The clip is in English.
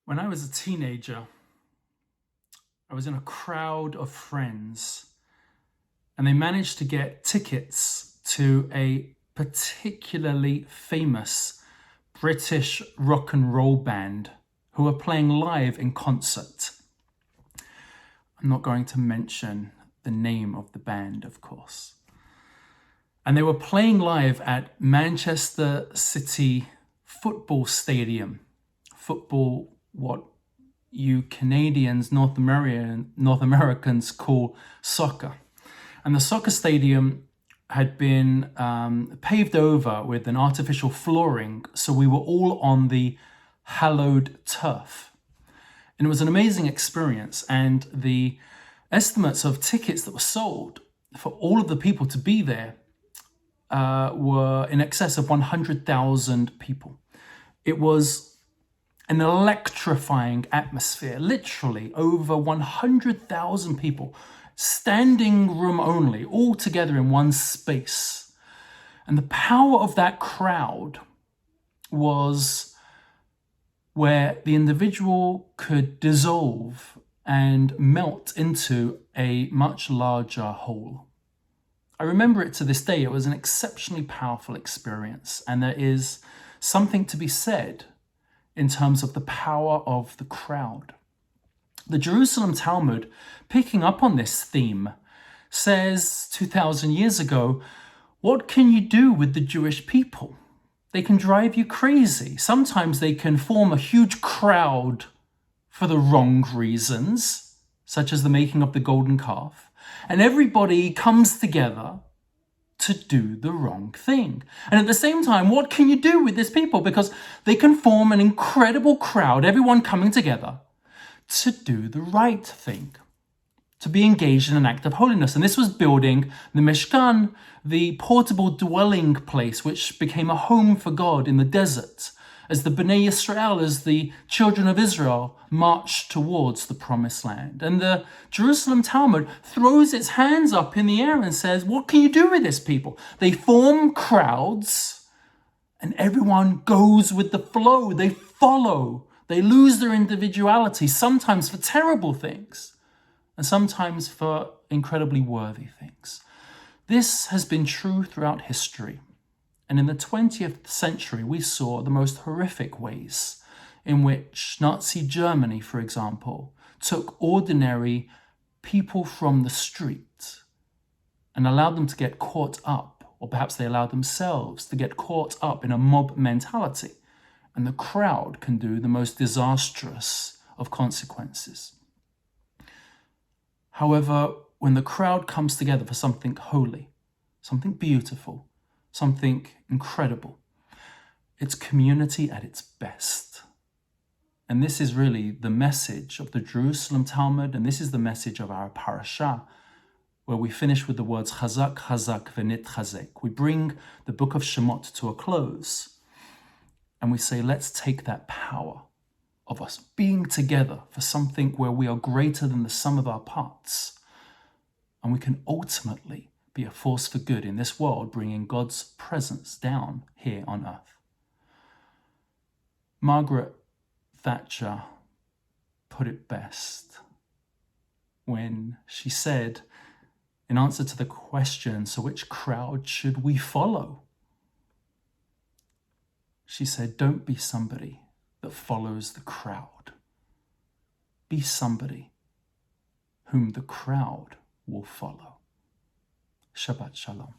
When I was a teenager, I was in a crowd of friends and they managed to get tickets to a particularly famous British rock and roll band who were playing live in concert. I'm not going to mention the name of the band, of course. And they were playing live at Manchester City Football Stadium. Football, what you Canadians, North Americans call soccer. And the soccer stadium had been paved over with an artificial flooring, so we were all on the hallowed turf. And it was an amazing experience, and the estimates of tickets that were sold for all of the people to be there were in excess of 100,000 people. It was an electrifying atmosphere, literally over 100,000 people, standing room only, all together in one space. And the power of that crowd was where the individual could dissolve and melt into a much larger whole. I remember it to this day. It was an exceptionally powerful experience, and there is something to be said in terms of the power of the crowd. The Jerusalem Talmud, picking up on this theme, says 2,000 years ago, what can you do with the Jewish people? They can drive you crazy. Sometimes they can form a huge crowd for the wrong reasons, such as the making of the golden calf, and everybody comes together to do the wrong thing. And at the same time, what can you do with these people? Because they can form an incredible crowd, everyone coming together to do the right thing, to be engaged in an act of holiness. And this was building the Mishkan, the portable dwelling place, which became a home for God in the desert, as the Bnei Yisrael, as the children of Israel, marched towards the promised land. And the Jerusalem Talmud throws its hands up in the air and says, what can you do with this people? They form crowds and everyone goes with the flow. They follow. They lose their individuality, sometimes for terrible things and sometimes for incredibly worthy things. This has been true throughout history. And in the 20th century, we saw the most horrific ways in which Nazi Germany, for example, took ordinary people from the street and allowed them to get caught up, or perhaps they allowed themselves to get caught up in a mob mentality. And the crowd can do the most disastrous of consequences. However, when the crowd comes together for something holy, something beautiful, something incredible, it's community at its best. And this is really the message of the Jerusalem Talmud, and this is the message of our parasha, where we finish with the words Chazak, Chazak, V'nit Chazek. We bring the book of Shemot to a close, and we say, let's take that power of us being together for something where we are greater than the sum of our parts, and we can ultimately be a force for good in this world, bringing God's presence down here on earth. Margaret Thatcher put it best when she said, in answer to the question, so which crowd should we follow? She said, don't be somebody that follows the crowd. Be somebody whom the crowd will follow. Shabbat Shalom.